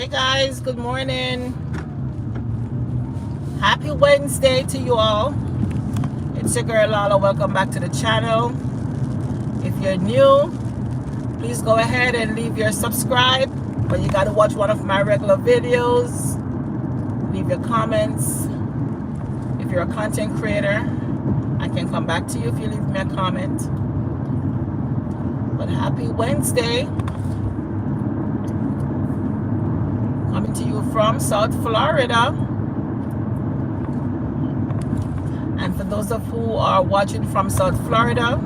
Hey guys, good morning. Happy Wednesday to you all. It's your girl Lala. Welcome back to the channel. If you're new, please go ahead and leave your subscribe. But you gotta watch one of my regular videos. Leave your comments. If you're a content creator, I can come back to you if you leave me a comment. But happy Wednesday. Coming to you from South Florida. And for those of who are watching from South Florida,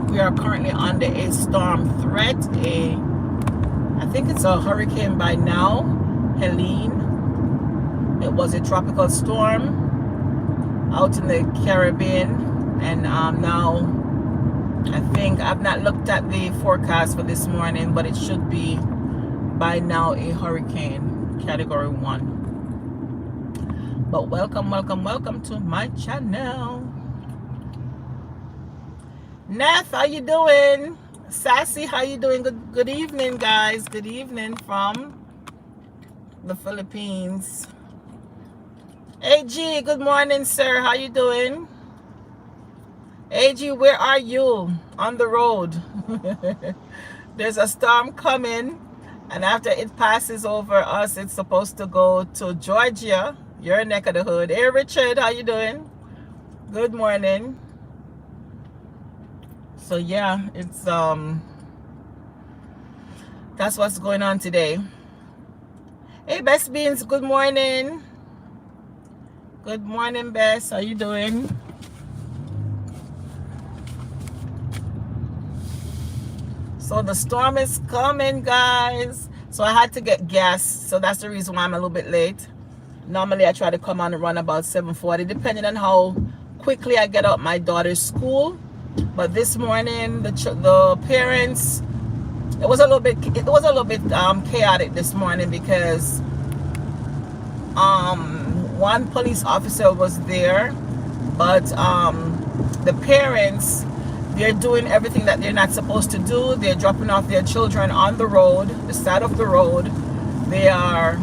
we are currently under a storm threat. I think it's a hurricane by now, Helene. It was a tropical storm out in the Caribbean, and now I think I've not looked at the forecast for this morning, but it should be by now a hurricane category 1. But welcome to my channel. Nath, how you doing? Sassy, how you doing? Good evening, guys. Good evening from the Philippines. AG, good morning, sir. How you doing? AG, where are you? On the road. There's a storm coming, and after it passes over us, it's supposed to go to Georgia, your neck of the hood. Hey, Richard, how you doing? Good morning. So yeah, it's that's what's going on today. Hey, Best Beans, good morning. Good morning, Bess. How you doing? So the storm is coming, guys. So I had to get gas. So that's the reason why I'm a little bit late. Normally I try to come on and run about 7:40, depending on how quickly I get out my daughter's school. But this morning the parents, it was a little bit chaotic this morning because one police officer was there, but the parents, they're doing everything that they're not supposed to do. They're dropping off their children on the road, the side of the road. They are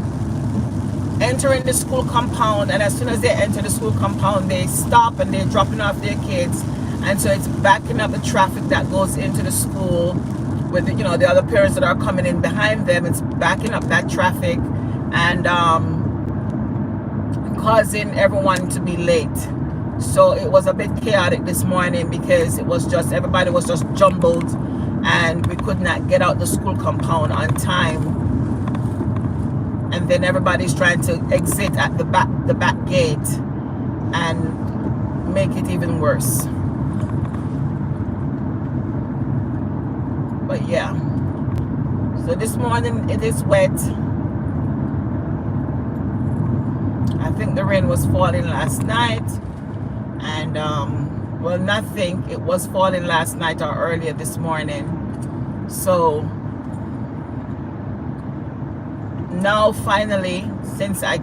entering the school compound, and as soon as they enter the school compound, they stop and they're dropping off their kids. And so it's backing up the traffic that goes into the school with the other parents that are coming in behind them. It's backing up that traffic and causing everyone to be late. So it was a bit chaotic this morning because it was just, everybody was just jumbled and we could not get out the school compound on time. And then everybody's trying to exit at the back gate and make it even worse. But yeah, so this morning it is wet. I think the rain was falling last night. And well, nothing, it was falling last night or earlier this morning. So now finally, since I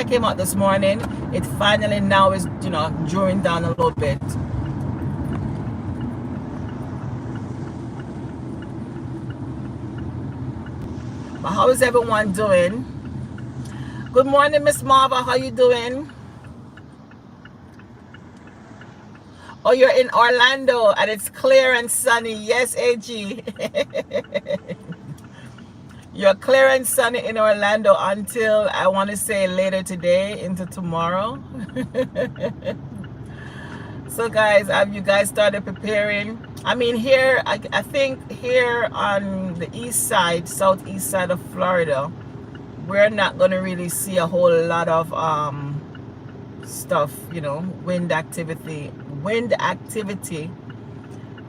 came out this morning, it finally now is drawing down a little bit. But how is everyone doing? Good morning, Miss Marva, how you doing? Oh, you're in Orlando and it's clear and sunny. Yes, AG. You're clear and sunny in Orlando until, I want to say, later today into tomorrow. So guys, have you guys started preparing? I mean, here, I think here on the east side, southeast side of Florida, we're not going to really see a whole lot of stuff, wind activity.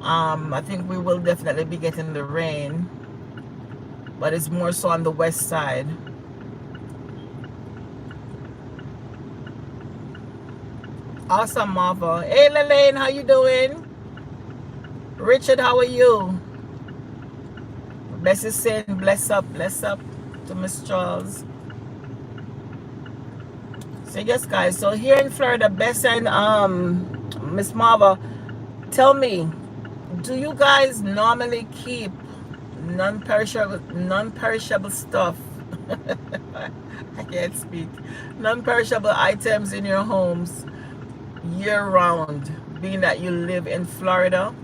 I think we will definitely be getting the rain, but it's more so on the west side. Awesome, Marva. Hey, Lelaine, how you doing? Richard, how are you? Bess is saying bless up to Miss Charles. So yes, guys, so here in Florida, Bess and Miss Marva, tell me, do you guys normally keep non-perishable stuff. I can't speak. Non-perishable items in your homes year-round, being that you live in Florida.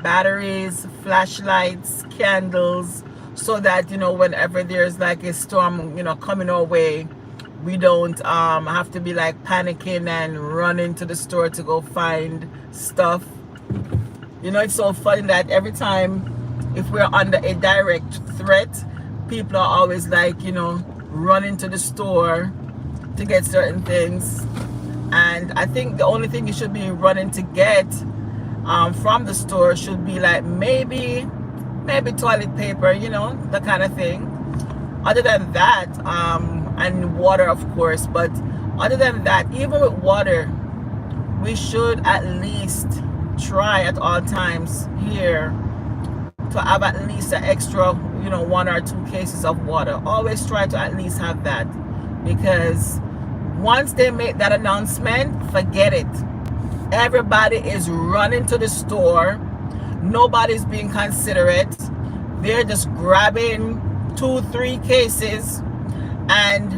Batteries, flashlights, candles, so that whenever there's like a storm coming our way, we don't have to be like panicking and running to the store to go find stuff. It's so funny that every time if we're under a direct threat, people are always like running to the store to get certain things. And I think the only thing you should be running to get from the store should be like maybe toilet paper, that kind of thing. Other than that, and water, of course. But other than that, even with water, we should at least try at all times here to have at least an extra 1 or 2 cases of water. Always try to at least have that, because once they make that announcement, forget it. Everybody is running to the store. Nobody's being considerate. They're just grabbing 2-3 cases, and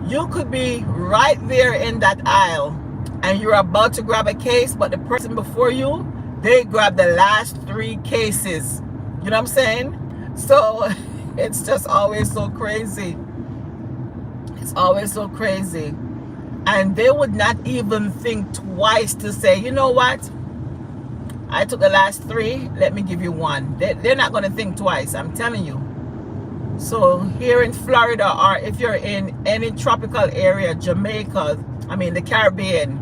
you could be right there in that aisle and you're about to grab a case, but the person before you, they grab the last 3 cases. You know what I'm saying? So it's just always so crazy. It's always so crazy. And they would not even think twice to say, you know what? I took the last 3, let me give you 1. They're not going to think twice, I'm telling you. So here in Florida, or if you're in any tropical area, Jamaica, the Caribbean,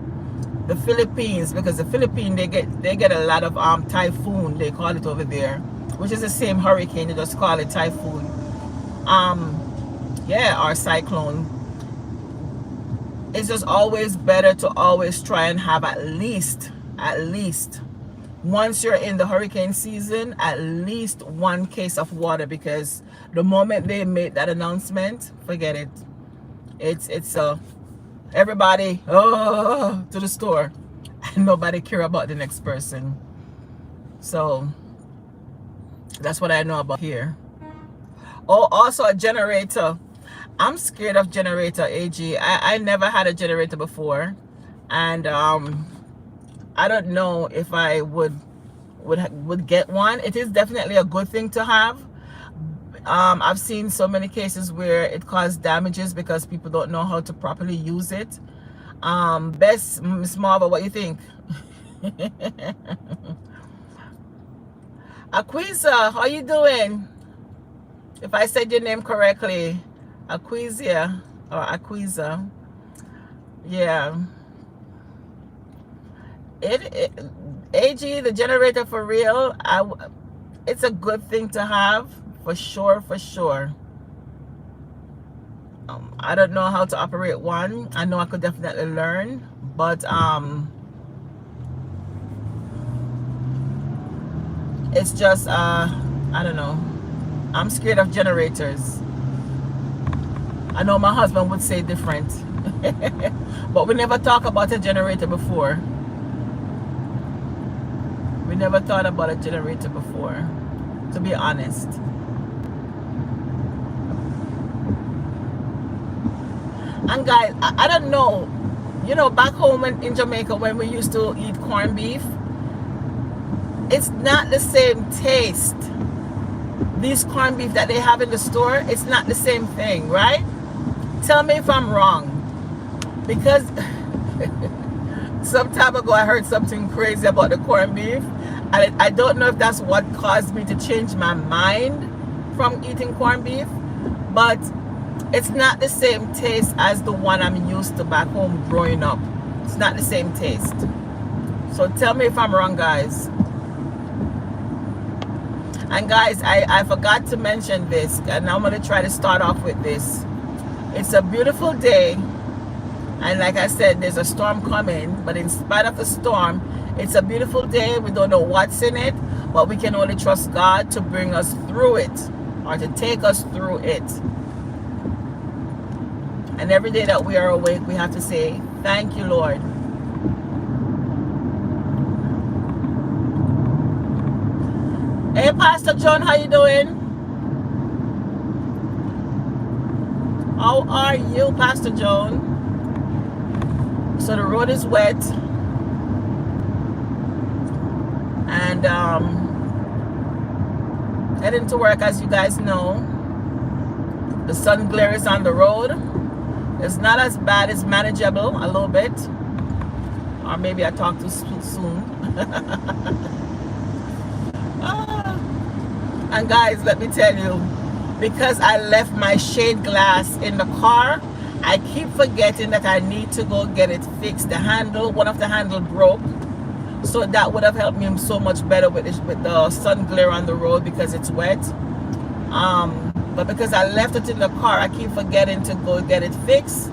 the Philippines, because the Philippines, they get a lot of typhoon, they call it over there, which is the same hurricane, they just call it typhoon. Or cyclone. It's just always better to always try and have at least, once you're in the hurricane season, at least 1 case of water, because the moment they make that announcement, forget it. It's everybody to the store, and nobody care about the next person. So that's what I know about here. Oh, also a generator. I'm scared of generator, AG. I never had a generator before, and I don't know if I would get one. It is definitely a good thing to have. I've seen so many cases where it caused damages because people don't know how to properly use it. Best, Miss Marva, what you think? Aquiza, how you doing? If I said your name correctly, Aquiza or Aquiza. Yeah. AG, the generator, for real, it's a good thing to have, for sure. I don't know how to operate one. I know I could definitely learn, but it's just I don't know. I'm scared of generators. I know my husband would say different, but we never talked about a generator before. We never thought about a generator before, to be honest. And guys, I don't know, back home in Jamaica, when we used to eat corned beef, it's not the same taste. These corned beef that they have in the store, it's not the same thing, right? Tell me if I'm wrong. Because some time ago I heard something crazy about the corned beef, and I don't know if that's what caused me to change my mind from eating corned beef, but it's not the same taste as the one I'm used to back home growing up. It's not the same taste. So tell me if I'm wrong, guys. And guys, I forgot to mention this, and I'm going to try to start off with this. It's a beautiful day, and like I said, there's a storm coming, but in spite of the storm, it's a beautiful day. We don't know what's in it, but we can only trust God to bring us through it, or to take us through it. And every day that we are awake, we have to say, thank you, Lord. Hey, Pastor John, how you doing? How are you, Pastor John? So the road is wet, and heading to work, as you guys know. The sun glare is on the road. It's not as bad, it's manageable a little bit. Or maybe I talk too soon. And guys, let me tell you, because I left my shade glass in the car, I keep forgetting that I need to go get it fixed. The handle, one of the handle broke. So that would have helped me so much better with the sun glare on the road because it's wet. But because I left it in the car, I keep forgetting to go get it fixed.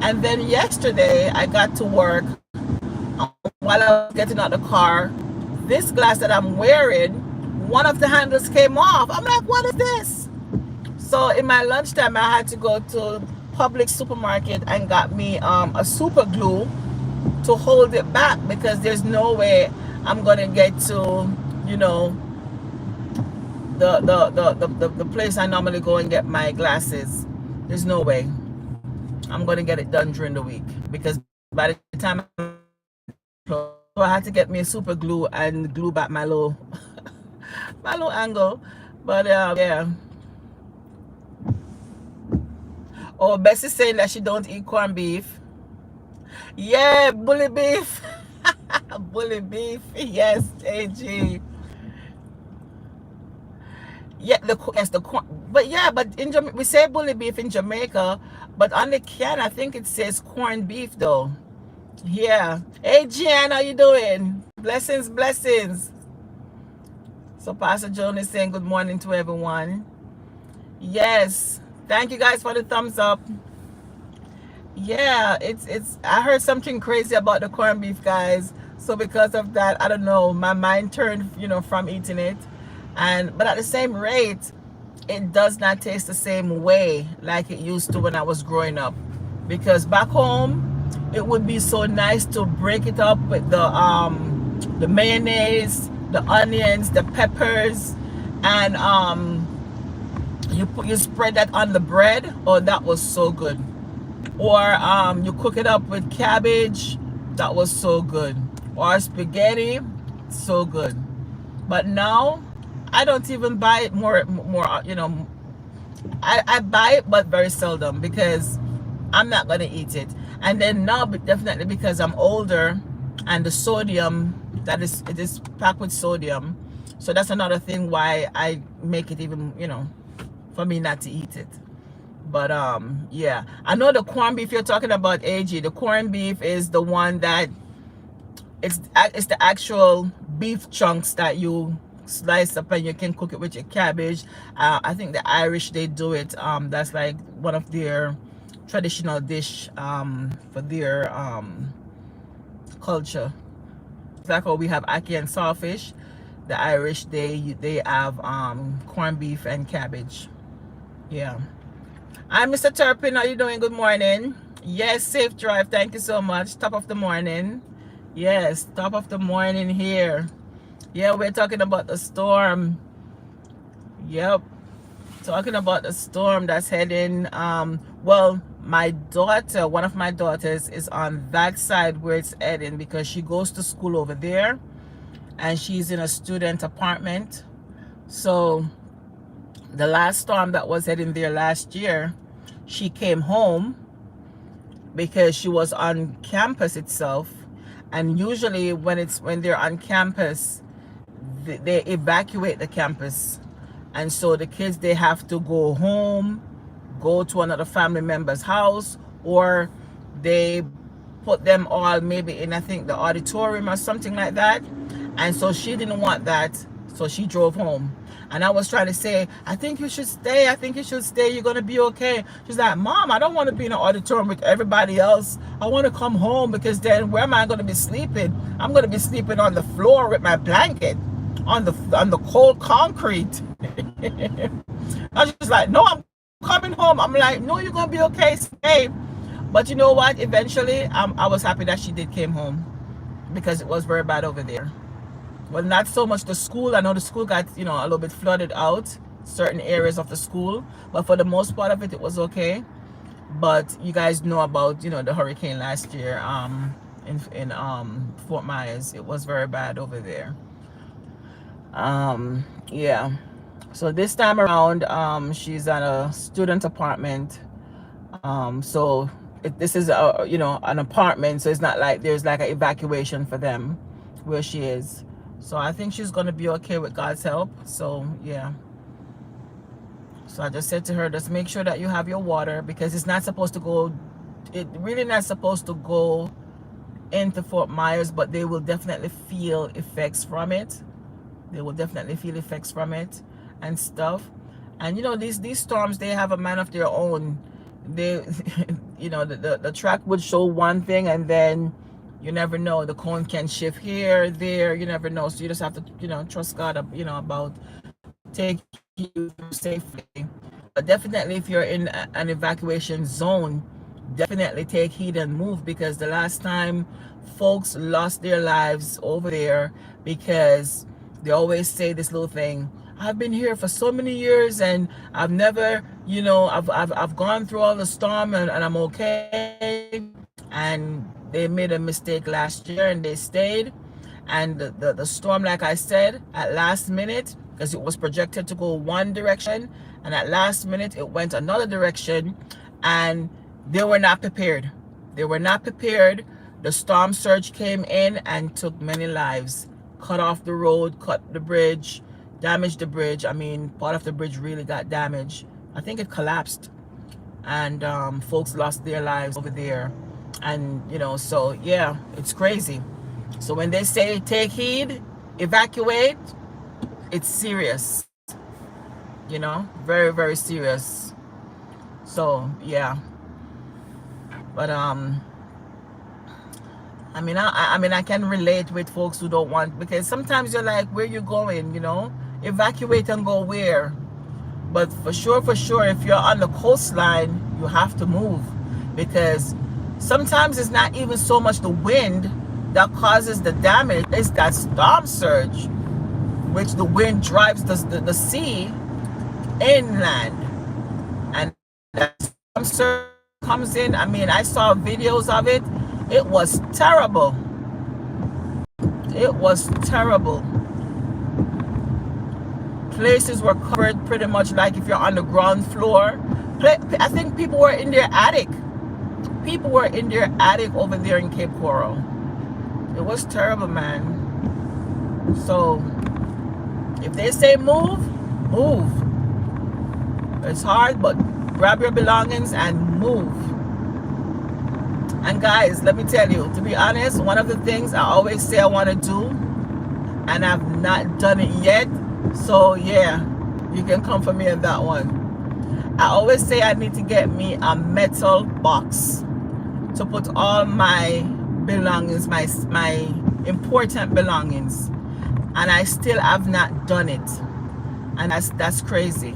And then yesterday, I got to work. While I was getting out the car, this glass that I'm wearing, one of the handles came off. I'm like, what is this? So in my lunchtime, I had to go to Public supermarket and got me a super glue to hold it back, because there's no way I'm gonna get to, you know, the place I normally go and get my glasses. There's no way I'm gonna get it done during the week, because by the time so I had to get me a super glue and glue back my little my little angle. But yeah. Oh, Bessie's saying that she don't eat corned beef. Yeah, bully beef. Bully beef. Yes, AG. Yeah, the corn. But yeah, but in Jamaica, we say bully beef in Jamaica, but on the can, I think it says corned beef though. Yeah. Hey, Jan, how you doing? Blessings, blessings. So Pastor Joan is saying good morning to everyone. Yes. Thank you guys for the thumbs up. Yeah, it's I heard something crazy about the corned beef, guys. So because of that, I don't know, my mind turned, you know, from eating it. But at the same rate, it does not taste the same way like it used to when I was growing up. Because back home, it would be so nice to break it up with the mayonnaise, the onions, the peppers, and you spread that on the bread. Oh, that was so good. Or you cook it up with cabbage. That was so good. Or spaghetti, so good. But now I don't even buy it more, you know. I buy it, but very seldom, because I'm not gonna eat it. And then now, definitely because I'm older, and the sodium, it is packed with sodium. So that's another thing why I make it even, you know, for me not to eat it. But yeah, I know the corned beef you're talking about, AG. The corned beef is the one that it's the actual beef chunks that you slice up, and you can cook it with your cabbage. I think the Irish, they do it. That's like one of their traditional dish for their culture. It's like how we have ackee and sawfish. The Irish, they have corned beef and cabbage. Yeah. Hi, Mr. Turpin. How you doing? Good morning. Yes, safe drive. Thank you so much. Top of the morning. Yes, top of the morning here. Yeah, we're talking about the storm. Yep. Talking about the storm that's heading. Well, my daughter, one of my daughters, is on that side where it's heading, because she goes to school over there, and she's in a student apartment. So the last storm that was heading there last year, she came home because she was on campus itself. And usually when they're on campus, they evacuate the campus. And so the kids, they have to go home, go to another family member's house, or they put them all maybe in, I think, the auditorium or something like that. And so she didn't want that, so she drove home. And I was trying to say, I think you should stay. I think you should stay. You're going to be okay. She's like, Mom, I don't want to be in an auditorium with everybody else. I want to come home, because then where am I going to be sleeping? I'm going to be sleeping on the floor with my blanket on the cold concrete. I was just like, no, I'm coming home. I'm like, no, you're going to be okay. Stay. But you know what? Eventually, I was happy that she came home, because it was very bad over there. Well, not so much the school. I know the school got, you know, a little bit flooded out, certain areas of the school, but for the most part of it, it was okay. But you guys know about, you know, the hurricane last year, in Fort Myers. It was very bad over there. Yeah. So this time around, she's at a student apartment. So this is a, you know, an apartment, so it's not like there's like an evacuation for them where she is. So I think she's gonna be okay with God's help. So yeah. So I just said to her, just make sure that you have your water, because it's not supposed to go. It really not supposed to go into Fort Myers, but they will definitely feel effects from it. They will definitely feel effects from it and stuff. And you know, these storms, they have a mind of their own. They you know, the track would show one thing, and then you never know, the cone can shift here, there, you never know. So you just have to, you know, trust God, you know, about taking you through safely. But definitely, if you're in an evacuation zone, definitely take heed and move, because the last time folks lost their lives over there, because they always say this little thing: I've been here for so many years and I've never, you know, I've gone through all the storm, and I'm okay. And they made a mistake last year and they stayed. And the storm, like I said, at last minute, because it was projected to go one direction, and at last minute it went another direction, and they were not prepared. They were not prepared. The storm surge came in and took many lives, cut off the road, cut the bridge, damaged the bridge. I mean, part of the bridge really got damaged. I think it collapsed, and folks lost their lives over there. And you know, so yeah, it's crazy. So when they say take heed, evacuate, it's serious, you know, very, very serious. So yeah. But I mean, I can relate with folks who don't want, because sometimes you're like, where you going, you know? Evacuate and go where? But for sure, if you're on the coastline, you have to move, because sometimes it's not even so much the wind that causes the damage. It's that storm surge, which the wind drives the sea inland, and that storm surge comes in. I mean, I saw videos of it. It was terrible. It was terrible. Places were covered pretty much like if you're on the ground floor. I think people were in their attic. People were in their attic over there in Cape Coral. It was terrible, man. So if they say move, move. It's hard, but grab your belongings and move. And guys, let me tell you, to be honest, one of the things I always say I want to do, and I've not done it yet. So yeah, you can come for me on that one. I always say I need to get me a metal box to put all my belongings, my important belongings, and I still have not done it. And that's crazy.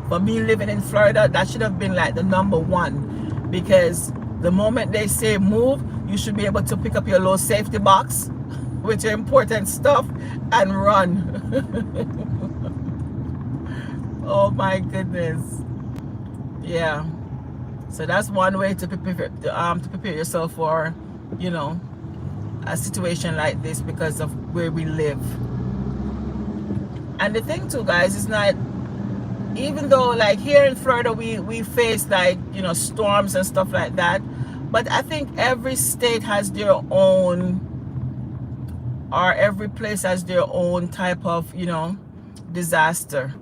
For me living in Florida, that should have been like the number one, because the moment they say move, you should be able to pick up your little safety box with your important stuff and run. Oh my goodness. Yeah. So that's one way to prepare yourself for, you know, a situation like this, because of where we live. And the thing too, guys, is not, even though like here in Florida we face like, you know, storms and stuff like that, but I think every state has their own, or every place has their own type of, you know, disaster.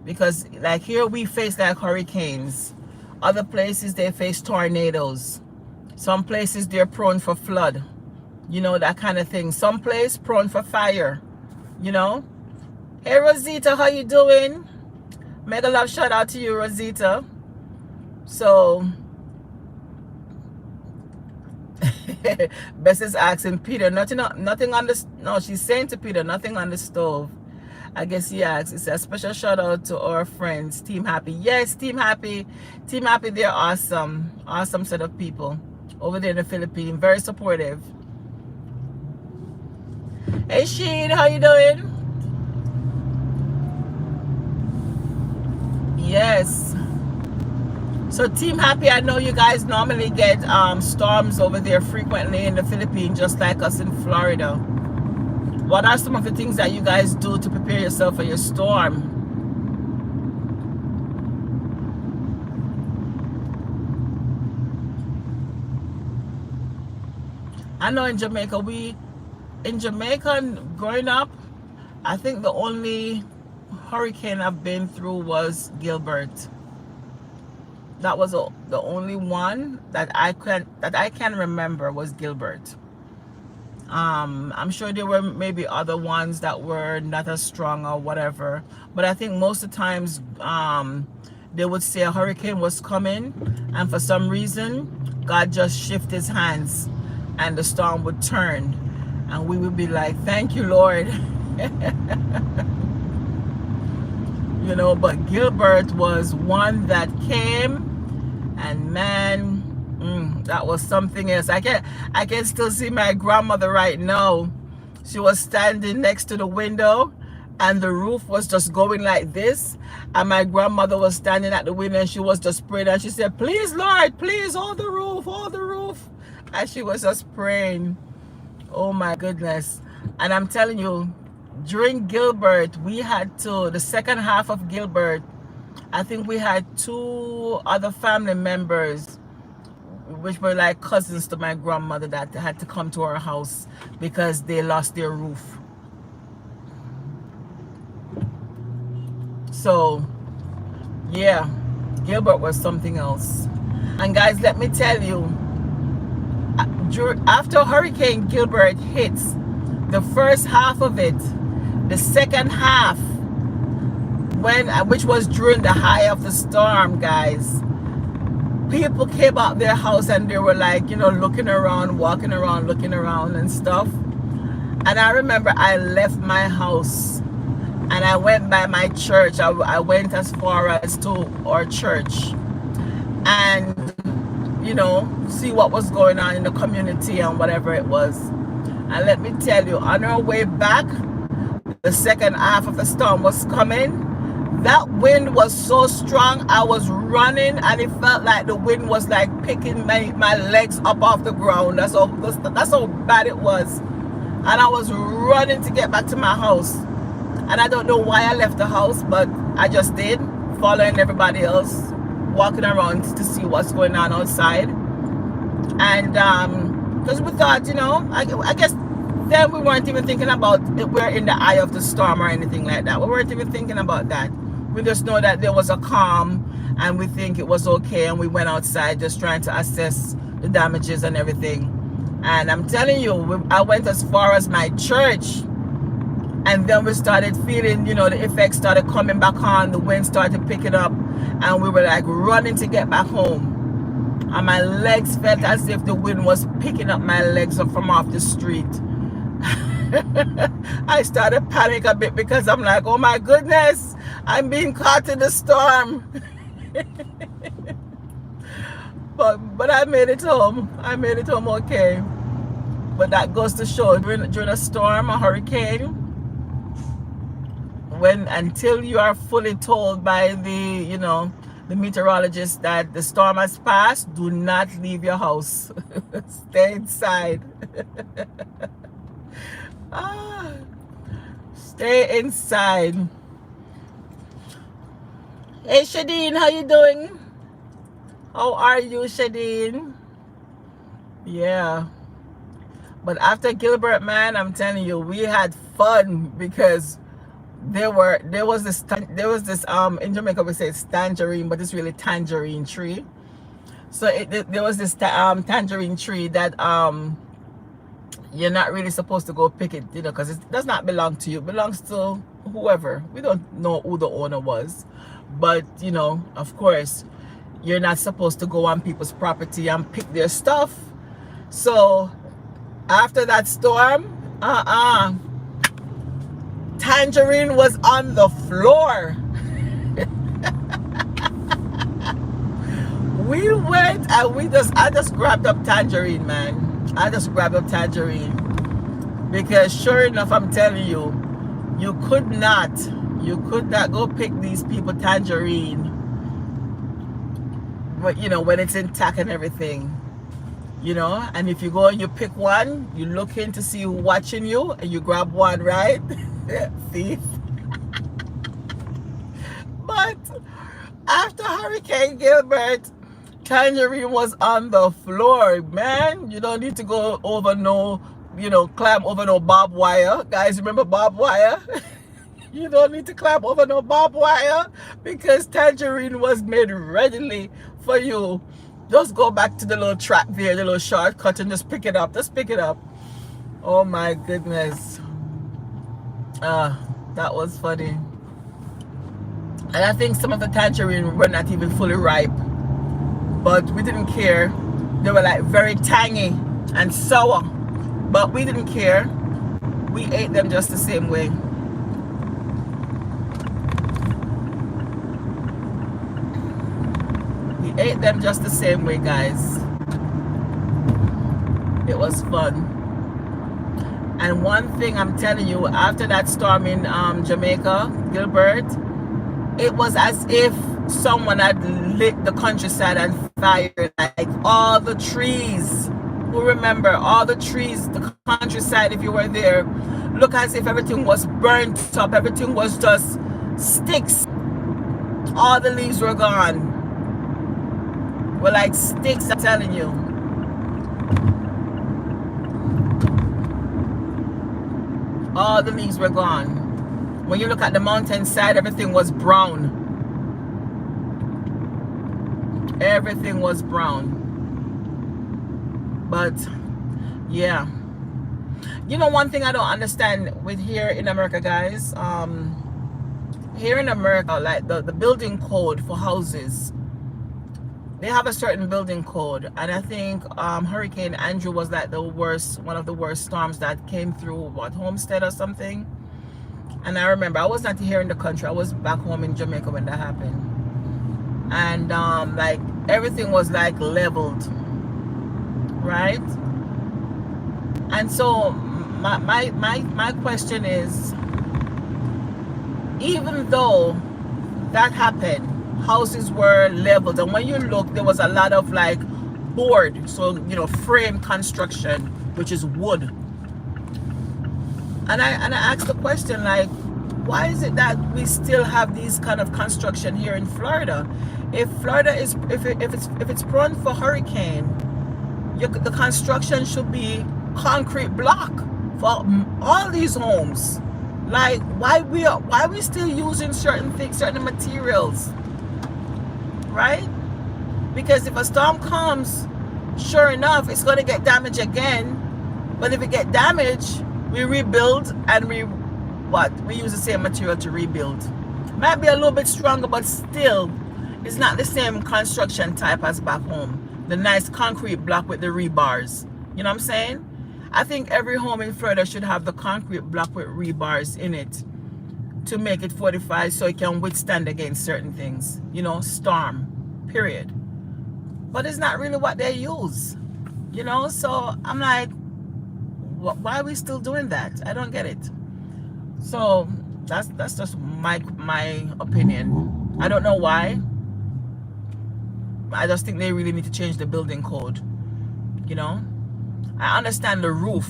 Because like here we face like hurricanes. Other places they face tornadoes. Some places they're prone for flood. You know, that kind of thing. Some place prone for fire. You know. Hey Rosita, how you doing? Mega love shout out to you, Rosita. So Bess is asking Peter, nothing on the, no, she's saying to Peter, nothing on the stove. I guess he asks. It's a special shout out to our friends, Team Happy. Yes, Team Happy. Team Happy, they're awesome. Awesome set of people over there in the Philippines. Very supportive. Hey Sheen, how you doing? Yes. So Team Happy, I know you guys normally get storms over there frequently in the Philippines, just like us in Florida. What are some of the things that you guys do to prepare yourself for your storm? I know in Jamaica, growing up, I think the only hurricane I've been through was Gilbert. That was the only one that I can remember was Gilbert. I'm sure there were maybe other ones that were not as strong or whatever, but I think most of the times they would say a hurricane was coming, and for some reason God just shifted his hands and the storm would turn, and we would be like, thank you, Lord. You know, but Gilbert was one that came, and man, that was something else. I can still see my grandmother right now. She was standing next to the window, and the roof was just going like this, and my grandmother was standing at the window, and she was just praying, and she said, please Lord, please hold the roof, hold the roof. And she was just praying. Oh my goodness. And I'm telling you, during Gilbert, we had the second half of Gilbert, I think we had 2 other family members, which were like cousins to my grandmother, that had to come to our house because they lost their roof. So yeah, Gilbert was something else. And guys, let me tell you, after Hurricane Gilbert hits, the first half of it, the second half, which was during the high of the storm, guys, people came out their house and they were like, you know, looking around, walking around, looking around and stuff. And I remember I left my house and I went by my church. I went as far as to our church and, you know, see what was going on in the community and whatever it was. And let me tell you, on our way back, the second half of the storm was coming. That wind was so strong, I was running and it felt like the wind was like picking my legs up off the ground. That's how bad it was. And I was running to get back to my house. And I don't know why I left the house, but I just did, following everybody else, walking around to see what's going on outside. And because we thought, you know, I guess then we weren't even thinking about it, we're in the eye of the storm or anything like that. We weren't even thinking about that. We just know that there was a calm and we think it was okay, and we went outside just trying to assess the damages and everything. And I'm telling you, I went as far as my church, and then we started feeling, you know, the effects started coming back on, the wind started picking up, and we were like running to get back home. And my legs felt as if the wind was picking up my legs up from off the street. I started panicking a bit because I'm like, oh my goodness, I'm being caught in the storm. but I made it home. I made it home okay. But that goes to show, during a storm, a hurricane, until you are fully told by the, you know, the meteorologist that the storm has passed, do not leave your house. Stay inside. Stay inside. Hey Shadeen, how you doing? How are you, Shadeen? Yeah. But after Gilbert, man, I'm telling you, we had fun because there was this in Jamaica we say it's tangerine, but it's really tangerine tree. So there was this tangerine tree that you're not really supposed to go pick it, you know, because it does not belong to you. It belongs to whoever. We don't know who the owner was, but you know, of course, you're not supposed to go on people's property and pick their stuff. So after that storm, tangerine was on the floor. We went and I just grabbed up tangerine, man. I just grabbed up tangerine. Because sure enough, I'm telling you, you could not go pick these people tangerine, but you know, when it's intact and everything, you know. And if you go and you pick one, you look in to see who watching you, and you grab one, right? Thief. But after Hurricane Gilbert, tangerine was on the floor, man. You don't need to go over no, you know, climb over no barbed wire. Guys, remember barbed wire? You don't need to climb over no barbed wire, because tangerine was made readily for you. Just go back to the little track there, the little shortcut, and just pick it up. Just pick it up. Oh my goodness. That was funny. And I think some of the tangerine were not even fully ripe, but we didn't care. They were like very tangy and sour, but we didn't care. We ate them just the same way. We ate them just the same way, guys. It was fun. And one thing I'm telling you, after that storm in Jamaica, Gilbert, it was as if someone had lit the countryside on fire. Like all the trees, who remember all the trees, the countryside, if you were there, look as if everything was burnt up. Everything was just sticks. All the leaves were gone. Were like sticks, I'm telling you. All the leaves were gone. When you look at the mountainside, everything was brown. Everything was brown. But yeah, you know, one thing I don't understand with here in America, guys, here in America, like the building code for houses, they have a certain building code, and I think Hurricane Andrew was like one of the worst storms that came through what, Homestead or something. And I remember I was not here in the country, I was back home in Jamaica when that happened. And like everything was like leveled, right? And so my question is, even though that happened, houses were leveled, and when you look, there was a lot of like board, so you know, frame construction, which is wood. And I asked the question, like, why is it that we still have these kind of construction here in Florida? If Florida is, if it's prone for hurricane, the construction should be concrete block for all these homes. Like, why we still using certain things, certain materials, right? Because if a storm comes, sure enough, it's going to get damaged again. But if it get damaged, we rebuild, and we use the same material to rebuild. Might be a little bit stronger, but still, it's not the same construction type as back home. The nice concrete block with the rebars. You know what I'm saying? I think every home in Florida should have the concrete block with rebars in it to make it fortified, so it can withstand against certain things. You know, storm, period. But it's not really what they use. You know, so I'm like, why are we still doing that? I don't get it. So that's just my opinion. I don't know why. I just think they really need to change the building code. You know, I understand the roof.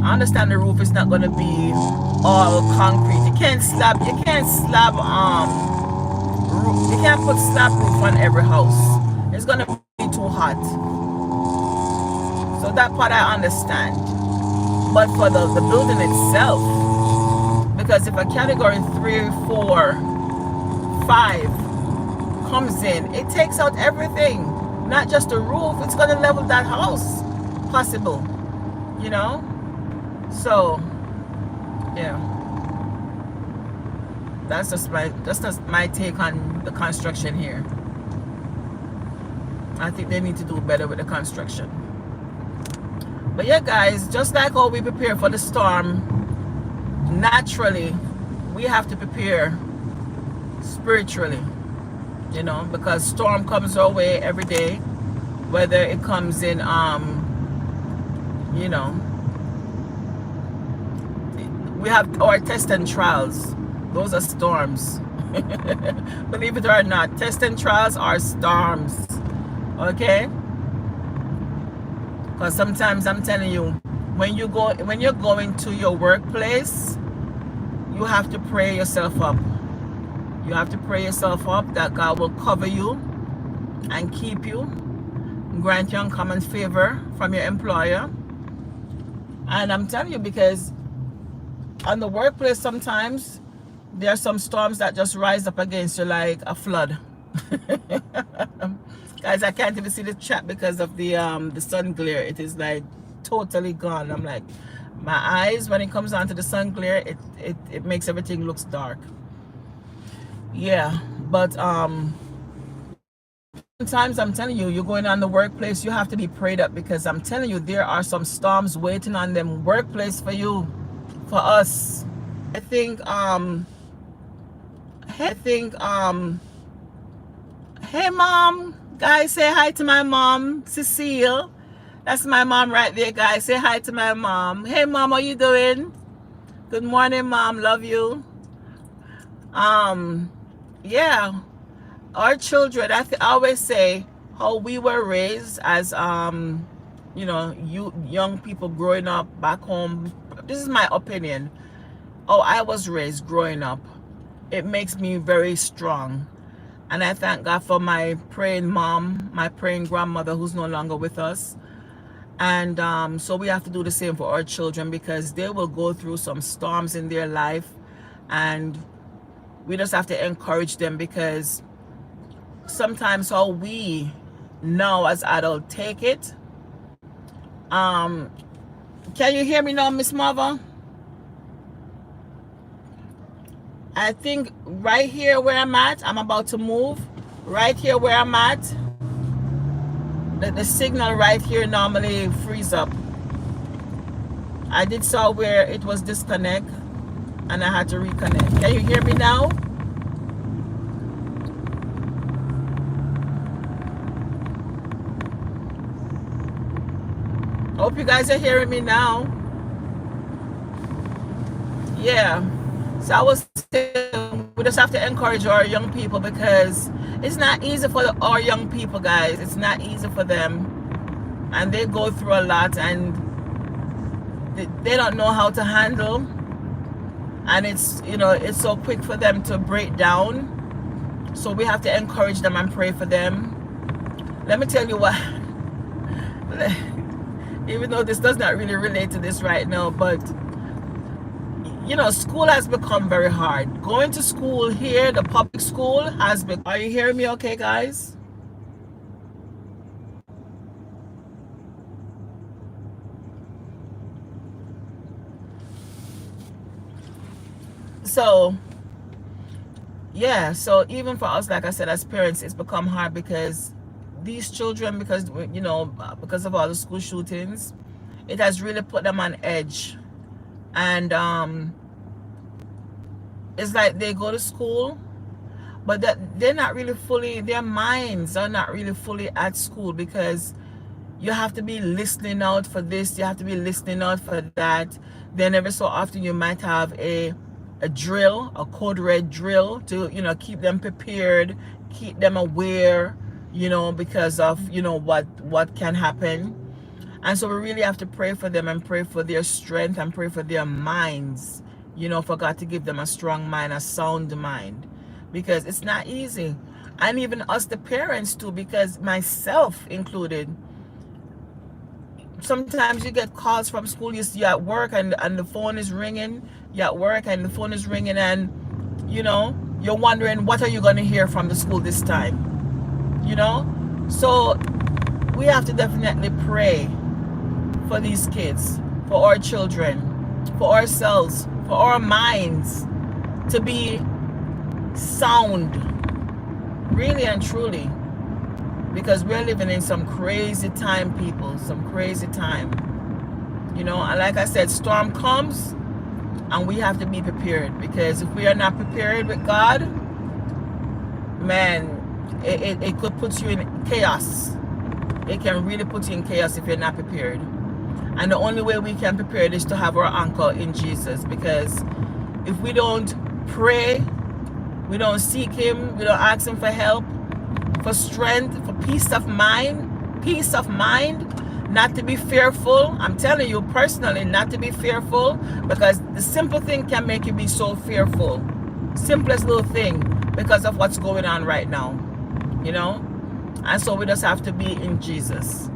I understand the roof is not going to be all concrete. You can't slab roof. You can't put slab roof on every house. It's going to be too hot. So that part I understand. But for the building itself, because if a category 3, 4, 5 comes in, it takes out everything, not just the roof. It's going to level that house, possible, you know. So yeah, that's just my take on the construction here. I think they need to do better with the construction. But yeah, guys, just like how we prepare for the storm naturally, we have to prepare spiritually, you know, because storm comes our way every day, whether it comes in you know, We have our tests and trials. Those are storms. Believe it or not, tests and trials are storms. Okay? Because sometimes I'm telling you, when you're going to your workplace, you have to pray yourself up. You have to pray yourself up that God will cover you and keep you, grant you uncommon favor from your employer. And I'm telling you, because on the workplace sometimes there are some storms that just rise up against you like a flood. Guys, I can't even see the chat because of the sun glare. It is like totally gone. I'm like, my eyes, when it comes onto the sun glare, it makes everything looks dark. Yeah, but sometimes I'm telling you, you're going on the workplace, you have to be prayed up, because I'm telling you, there are some storms waiting on them workplace for you, for us. I think hey mom, guys, say hi to my mom, Cecile. That's my mom right there, guys. Say hi to my mom. Hey mom, how you doing? Good morning, mom. Love you. Yeah, our children, I always say how we were raised as you know, you young people growing up back home. This is my opinion. How I was raised growing up, it makes me very strong. And I thank God for my praying mom, my praying grandmother, who's no longer with us. And so we have to do the same for our children, because they will go through some storms in their life, and we just have to encourage them, because sometimes how we now as adults take it. Can you hear me now, Miss Mother? I think right here where I'm at, I'm about to move. Right here where I'm at, the signal right here normally freeze up. I did saw where it was disconnect, and I had to reconnect. Can you hear me now? Hope you guys are hearing me now. Yeah. So I was saying, we just have to encourage our young people, because it's not easy for our young people, guys. It's not easy for them, and they go through a lot, and they don't know how to handle, and it's, you know, it's so quick for them to break down. So we have to encourage them and pray for them. Let me tell you what, even though this does not really relate to this right now, but you know, school has become very hard. Going to school here, the public school has been... Are you hearing me okay, guys? So, yeah, so even for us, like I said, as parents, it's become hard, because these children, because, you know, because of all the school shootings, it has really put them on edge. And it's like they go to school, but that they're not really fully, their minds are not really fully at school, because you have to be listening out for this, you have to be listening out for that. Then every so often you might have a drill, a code red drill, to, you know, keep them prepared, keep them aware, you know, because of, you know, what can happen. And so we really have to pray for them, and pray for their strength, and pray for their minds, you know, for God to give them a strong mind, a sound mind, because it's not easy. And even us, the parents too, because myself included, sometimes you get calls from school, you're at work, and the phone is ringing, you're at work and the phone is ringing, and, you know, you're wondering, what are you going to hear from the school this time, you know? So we have to definitely pray for these kids, for our children, for ourselves, for our minds to be sound, really and truly, because we're living in some crazy time, people, some crazy time, you know. And like I said, storm comes, and we have to be prepared, because if we are not prepared with God, man, it could put you in chaos. It can really put you in chaos if you're not prepared. And the only way we can prepare is to have our anchor in Jesus, because if we don't pray, we don't seek him, we don't ask him for help, for strength, for peace of mind, not to be fearful. I'm telling you personally, not to be fearful, because the simple thing can make you be so fearful. Simplest little thing, because of what's going on right now, you know. And so we just have to be in Jesus.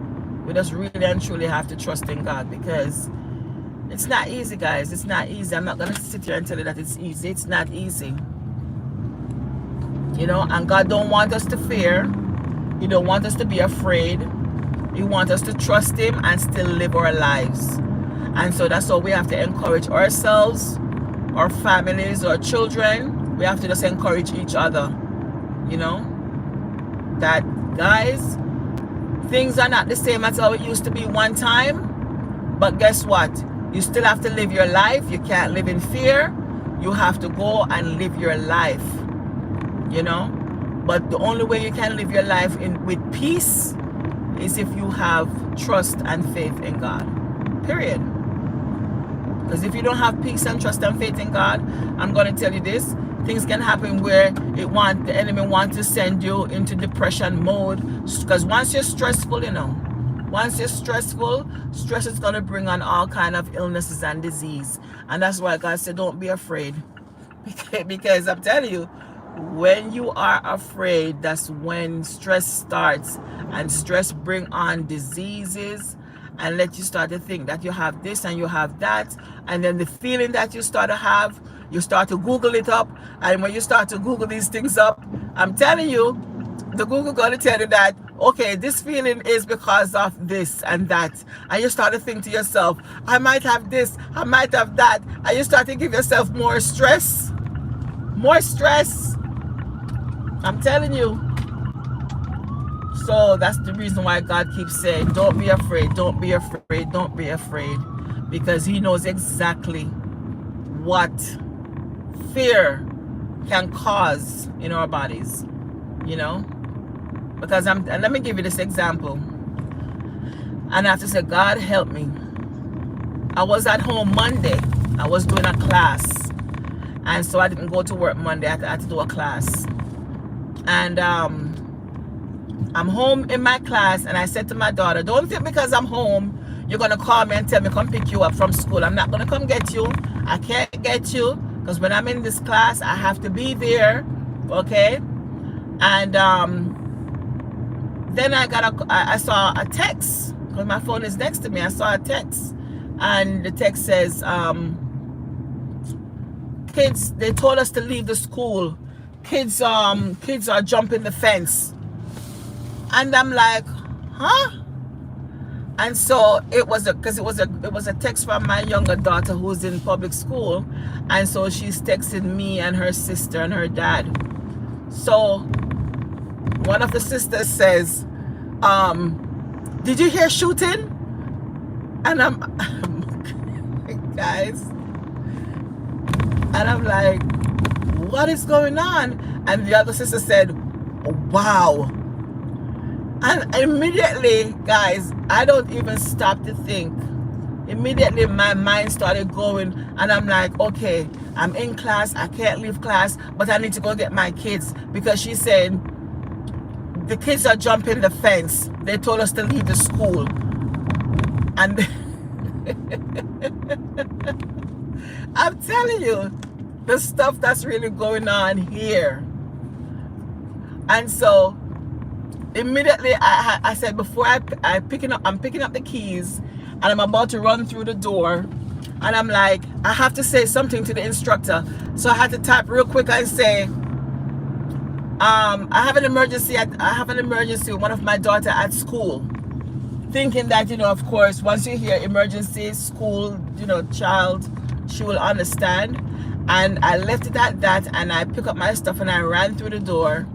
We just really and truly have to trust in God, because it's not easy, guys. It's not easy. I'm not going to sit here and tell you that it's easy. It's not easy. You know, and God don't want us to fear. He don't want us to be afraid. He wants us to trust him and still live our lives. And so that's why we have to encourage ourselves, our families, our children. We have to just encourage each other. You know, that, guys, things are not the same as how it used to be one time. But guess what? You still have to live your life. You can't live in fear. You have to go and live your life. You know, but the only way you can live your life with peace is if you have trust and faith in God, period. Because if you don't have peace and trust and faith in God, I'm going to tell you this, things can happen where the enemy wants to send you into depression mode. Because once you're stressful, you know, stress is going to bring on all kind of illnesses and disease. And that's why God said, don't be afraid. Because I'm telling you, when you are afraid, that's when stress starts, and stress bring on diseases and let you start to think that you have this and you have that, and then the feeling that you start to have, you start to Google it up, and when you start to Google these things up, I'm telling you, the Google gonna tell you that, okay, this feeling is because of this and that, and you start to think to yourself, I might have this, I might have that, and you start to give yourself more stress. I'm telling you. So that's the reason why God keeps saying, don't be afraid, don't be afraid, don't be afraid. Because he knows exactly what fear can cause in our bodies, you know. Because and let me give you this example. And I have to say, God help me. I was at home Monday. I was doing a class. And so I didn't go to work Monday. I had to do a class. And I'm home in my class, and I said to my daughter, don't think because I'm home you're going to call me and tell me come pick you up from school. I'm not going to come get you. I can't get you, because when I'm in this class I have to be there, okay? And then I saw a text, because my phone is next to me. I saw a text, and the text says, kids, they told us to leave the school. Kids are jumping the fence. And I'm like, huh? And so it was a text from my younger daughter who's in public school, and so she's texting me and her sister and her dad. So one of the sisters says, did you hear shooting? And I'm guys, and I'm like, what is going on? And the other sister said, wow. And immediately, guys, I don't even stop to think. Immediately my mind started going, and I'm like, okay, I'm in class, I can't leave class, but I need to go get my kids, because she said the kids are jumping the fence. They told us to leave the school. And I'm telling you, the stuff that's really going on here. And so immediately I said, before I'm picking up the keys, and I'm about to run through the door, and I'm like, I have to say something to the instructor. So I had to type real quick and say, I have an emergency with one of my daughter at school. Thinking that, you know, of course, once you hear emergency, school, you know, child, she will understand. And I left it at that, and I picked up my stuff and I ran through the door.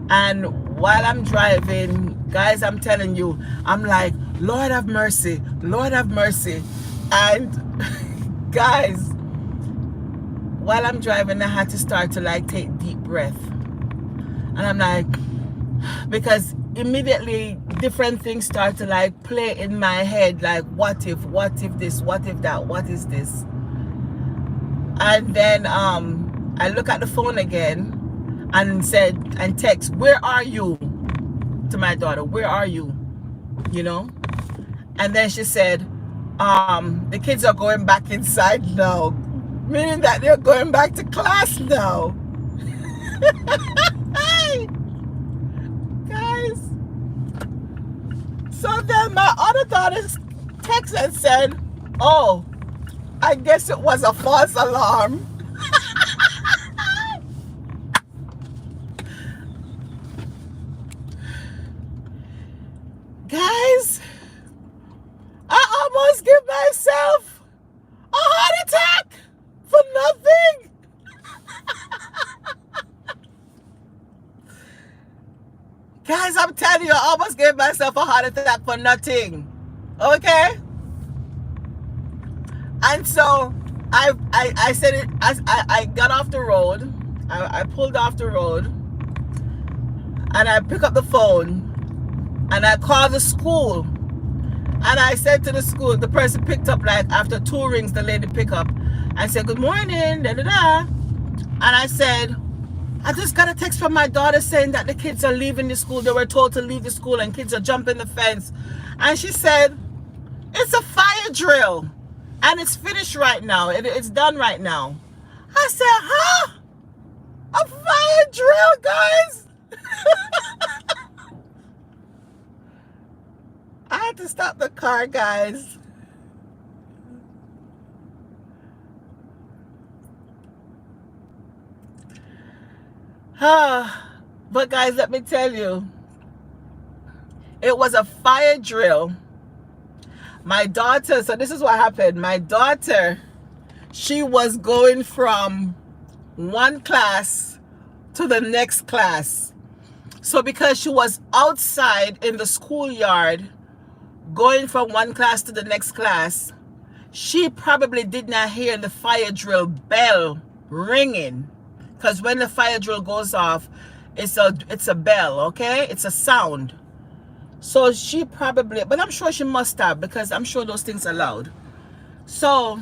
And while I'm driving, guys, I'm telling you, I'm like, Lord have mercy, Lord have mercy. And guys, while I'm driving, I had to start to like take deep breath. And I'm like, because immediately different things start to like play in my head, like what if this, what if that, what is this? And then I look at the phone again and said and text, where are you, to my daughter, where are you, you know? And then she said, the kids are going back inside now, meaning that they're going back to class now. Hey, guys. So then my other daughter texted and said, oh, I guess it was a false alarm. Guys, I almost give myself a heart attack for nothing. Guys, I'm telling you, I almost gave myself a heart attack for nothing. Okay? And so I said it, I got off the road. I pulled off the road and I pick up the phone and I called the school. And I said to the school, the person picked up, like after 2 rings, the lady picked up. I said, good morning, da da da. And I said, I just got a text from my daughter saying that the kids are leaving the school. They were told to leave the school and kids are jumping the fence. And she said, it's a fire drill. And it's finished right now. It's done right now. I said, huh? A fire drill, guys? I had to stop the car, guys. But guys, let me tell you, it was a fire drill. My daughter, so this is what happened. My daughter, she was going from one class to the next class. So because she was outside in the schoolyard, going from one class to the next class, she probably did not hear the fire drill bell ringing. Because when the fire drill goes off, it's a bell, okay? It's a sound. So she probably, but I'm sure she must have, because I'm sure those things are loud. So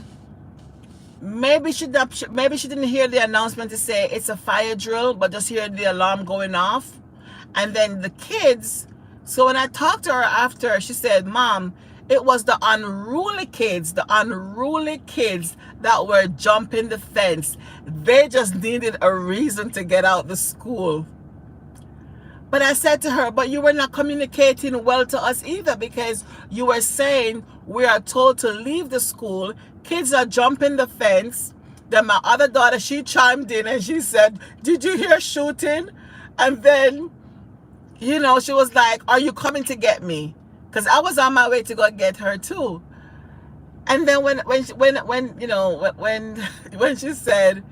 maybe she didn't hear the announcement to say it's a fire drill, but just hear the alarm going off. And then the kids, so when I talked to her after, she said, Mom, it was the unruly kids that were jumping the fence. They just needed a reason to get out the school. But I said to her, but you were not communicating well to us either, because you were saying we are told to leave the school. Kids are jumping the fence. Then my other daughter, she chimed in and she said, did you hear shooting? And then, you know, she was like, are you coming to get me? Because I was on my way to go get her too. And then when she said,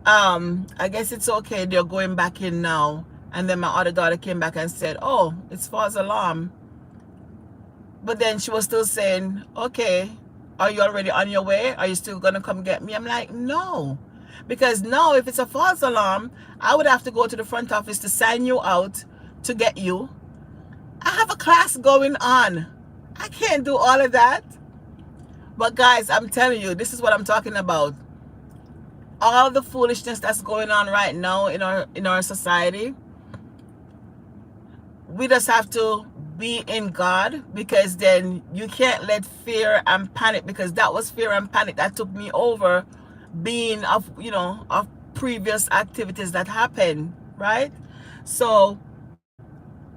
I guess it's okay, they're going back in now. And then my other daughter came back and said, oh, it's false alarm. But then she was still saying, okay, are you already on your way? Are you still going to come get me? I'm like, no. Because now if it's a false alarm, I would have to go to the front office to sign you out to get you. I have a class going on. I can't do all of that. But guys, I'm telling you, this is what I'm talking about. All the foolishness that's going on right now in our society. We just have to be in God, because then you can't let fear and panic, because that was fear and panic that took me over, being of previous activities that happened, right? So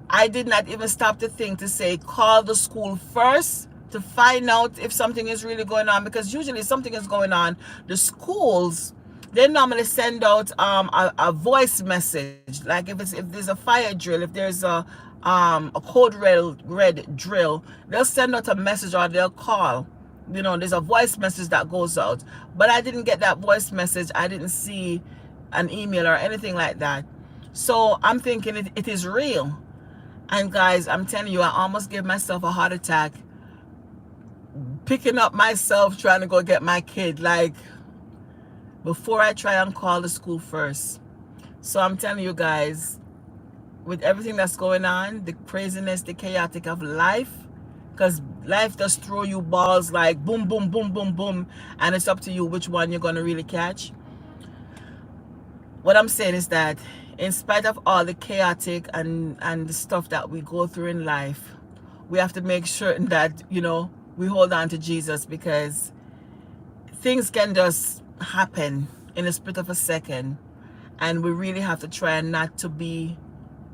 I did not even stop to think to say, call the school first to find out if something is really going on, because usually something is going on. The schools, they normally send out a voice message, like if there's a fire drill, if there's a code red drill, they'll send out a message or they'll call. You know, there's a voice message that goes out. But I didn't get that voice message. I didn't see an email or anything like that. So I'm thinking it is real. And guys, I'm telling you, I almost gave myself a heart attack picking up myself trying to go get my kid, like, before I try and call the school first. So I'm telling you guys, with everything that's going on, the craziness, the chaotic of life, because life does throw you balls like boom, boom, boom, boom, boom, and it's up to you which one you're going to really catch. What I'm saying is that in spite of all the chaotic and the stuff that we go through in life, we have to make sure that, you know, we hold on to Jesus, because things can just happen in a split of a second, and we really have to try not to be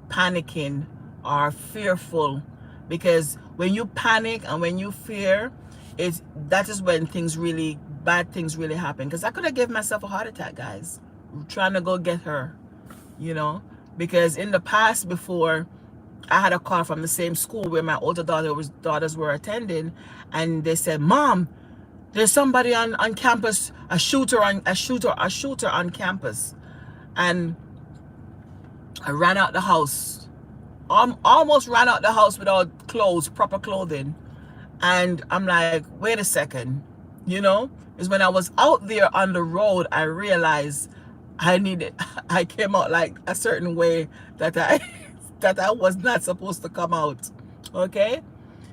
panicking or fearful, because when you panic and when you fear, that is when bad things really happen. Because I could have given myself a heart attack, guys, trying to go get her, you know, because in the past, before, I had a call from the same school where my older daughters were attending, and they said, "Mom, there's somebody on campus, a shooter on campus." And I ran out the house, almost ran out the house without clothes, proper clothing. And I'm like, wait a second, you know, is when I was out there on the road, I realized I came out like a certain way that I was not supposed to come out. Okay.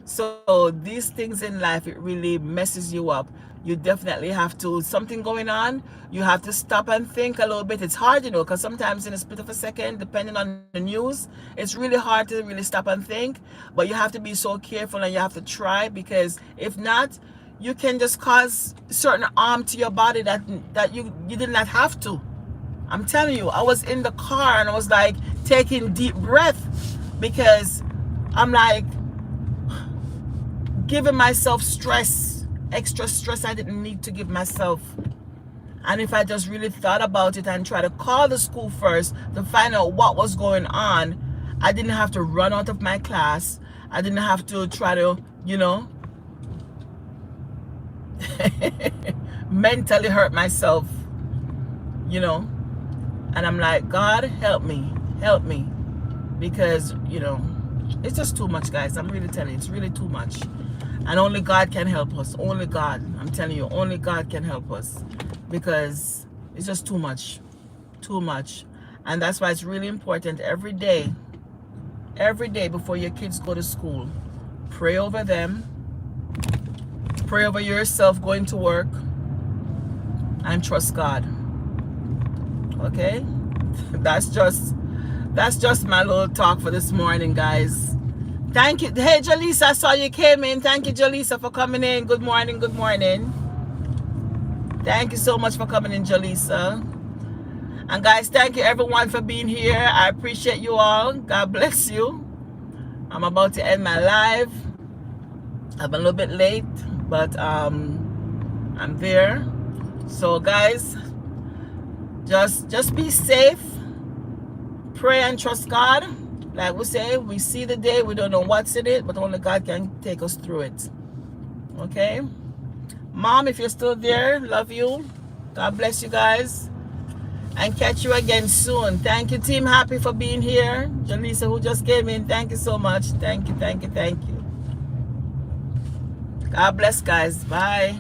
So these things in life, it really messes you up. You definitely have to, something going on, you have to stop and think a little bit. It's hard, you know, because sometimes in a split of a second, depending on the news, it's really hard to really stop and think. But you have to be so careful, and you have to try, because if not, you can just cause certain harm to your body that you did not have to. I'm telling you, I was in the car and I was like taking deep breath, because I'm like giving myself stress, extra stress I didn't need to give myself. And if I just really thought about it and try to call the school first to find out what was going on, I didn't have to run out of my class. I didn't have to try to, you know, mentally hurt myself, you know. And I'm like, God, help me, because, you know, it's just too much, guys. I'm really telling you, it's really too much. And only God can help us. Only God. I'm telling you, only God can help us, because it's just too much. Too much. And that's why it's really important every day before your kids go to school, pray over them, pray over yourself going to work, and trust God. Okay? That's just my little talk for this morning, guys. Thank you. Hey, Jaleesa, I saw you came in. Thank you, Jaleesa, for coming in. Good morning, good morning. Thank you so much for coming in, Jaleesa. And guys, thank you everyone for being here. I appreciate you all. God bless you. I'm about to end my live. I'm a little bit late, but I'm there. So guys, just be safe. Pray and trust God. Like we say, we see the day, we don't know what's in it, but only God can take us through it. Okay? Mom, if you're still there, love you. God bless you guys. And catch you again soon. Thank you, Team Happy, for being here. Jaleesa, who just came in, thank you so much. Thank you. God bless, guys. Bye.